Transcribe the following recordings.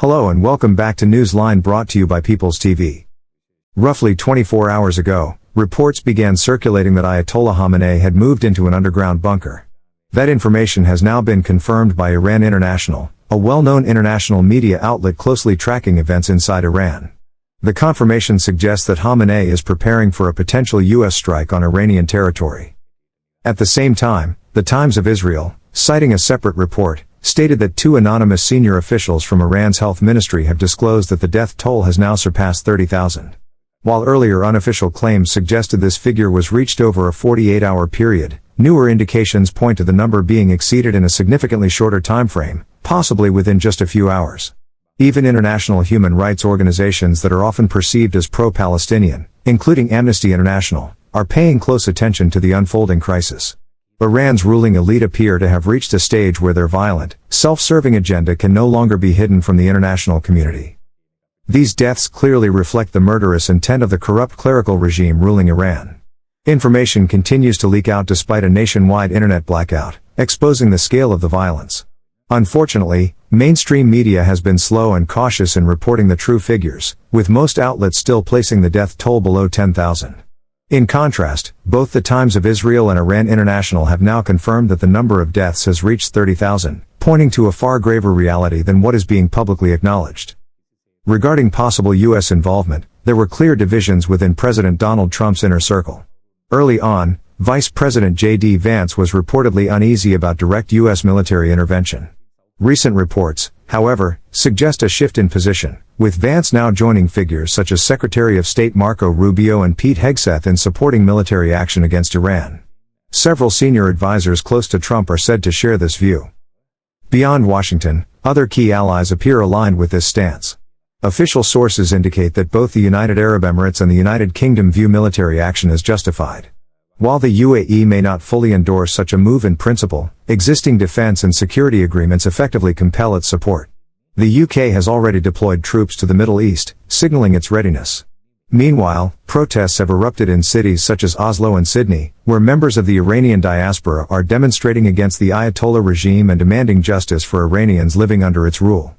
Hello and welcome back to Newsline, brought to you by People's TV. Roughly 24 hours ago, reports began circulating that Ayatollah Khamenei had moved into an underground bunker. That information has now been confirmed by Iran International, a well-known international media outlet closely tracking events inside Iran. The confirmation suggests that Khamenei is preparing for a potential U.S. strike on Iranian territory. At the same time, the Times of Israel, citing a separate report, stated that two anonymous senior officials from Iran's health ministry have disclosed that the death toll has now surpassed 30,000. While earlier unofficial claims suggested this figure was reached over a 48-hour period, newer indications point to the number being exceeded in a significantly shorter time frame, possibly within just a few hours. Even international human rights organizations that are often perceived as pro-Palestinian, including Amnesty International, are paying close attention to the unfolding crisis. Iran's ruling elite appear to have reached a stage where their violent, self-serving agenda can no longer be hidden from the international community. These deaths clearly reflect the murderous intent of the corrupt clerical regime ruling Iran. Information continues to leak out despite a nationwide internet blackout, exposing the scale of the violence. Unfortunately, mainstream media has been slow and cautious in reporting the true figures, with most outlets still placing the death toll below 10,000. In contrast, both the Times of Israel and Iran International have now confirmed that the number of deaths has reached 30,000, pointing to a far graver reality than what is being publicly acknowledged. Regarding possible U.S. involvement, there were clear divisions within President Donald Trump's inner circle. Early on, Vice President J.D. Vance was reportedly uneasy about direct U.S. military intervention. Recent reports, however, suggest a shift in position, with Vance now joining figures such as Secretary of State Marco Rubio and Pete Hegseth in supporting military action against Iran. Several senior advisors close to Trump are said to share this view. Beyond Washington, other key allies appear aligned with this stance. Official sources indicate that both the United Arab Emirates and the United Kingdom view military action as justified. While the UAE may not fully endorse such a move in principle, existing defense and security agreements effectively compel its support. The UK has already deployed troops to the Middle East, signaling its readiness. Meanwhile, protests have erupted in cities such as Oslo and Sydney, where members of the Iranian diaspora are demonstrating against the Ayatollah regime and demanding justice for Iranians living under its rule.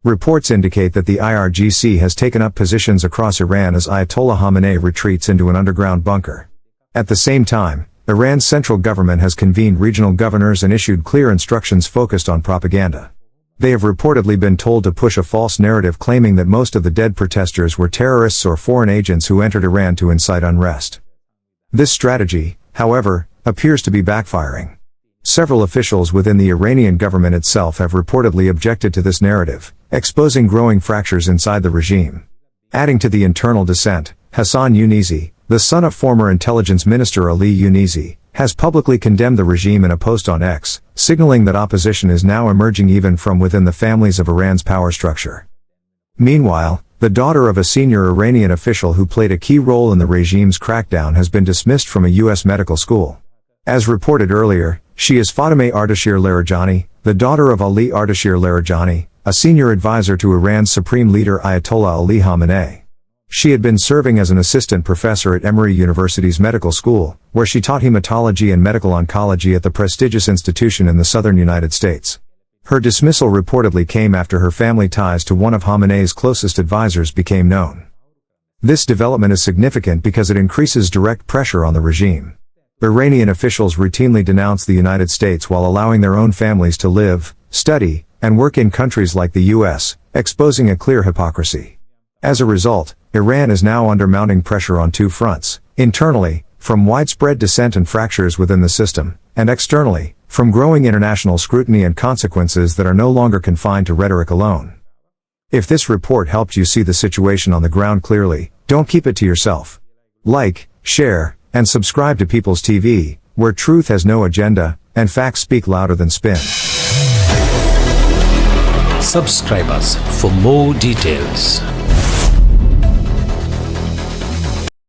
Reports indicate that the IRGC has taken up positions across Iran as Ayatollah Khamenei retreats into an underground bunker. At the same time, Iran's central government has convened regional governors and issued clear instructions focused on propaganda. They have reportedly been told to push a false narrative claiming that most of the dead protesters were terrorists or foreign agents who entered Iran to incite unrest. This strategy, however, appears to be backfiring. Several officials within the Iranian government itself have reportedly objected to this narrative, exposing growing fractures inside the regime. Adding to the internal dissent, Hassan Younisi, the son of former intelligence minister Ali Younisi, has publicly condemned the regime in a post on X, signaling that opposition is now emerging even from within the families of Iran's power structure. Meanwhile, the daughter of a senior Iranian official who played a key role in the regime's crackdown has been dismissed from a U.S. medical school. As reported earlier, she is Fatemeh Ardashir Larijani, the daughter of Ali Ardashir Larijani, a senior advisor to Iran's supreme leader Ayatollah Ali Khamenei. She had been serving as an assistant professor at Emory University's medical school, where she taught hematology and medical oncology at the prestigious institution in the southern United States. Her dismissal reportedly came after her family ties to one of Khamenei's closest advisors became known. This development is significant because it increases direct pressure on the regime. Iranian officials routinely denounce the United States while allowing their own families to live, study, and work in countries like the U.S., exposing a clear hypocrisy. As a result, Iran is now under mounting pressure on two fronts: internally, from widespread dissent and fractures within the system, and externally, from growing international scrutiny and consequences that are no longer confined to rhetoric alone. If this report helped you see the situation on the ground clearly, don't keep it to yourself. Like, share, and subscribe to People's TV, where truth has no agenda, and facts speak louder than spin. Subscribe us for more details.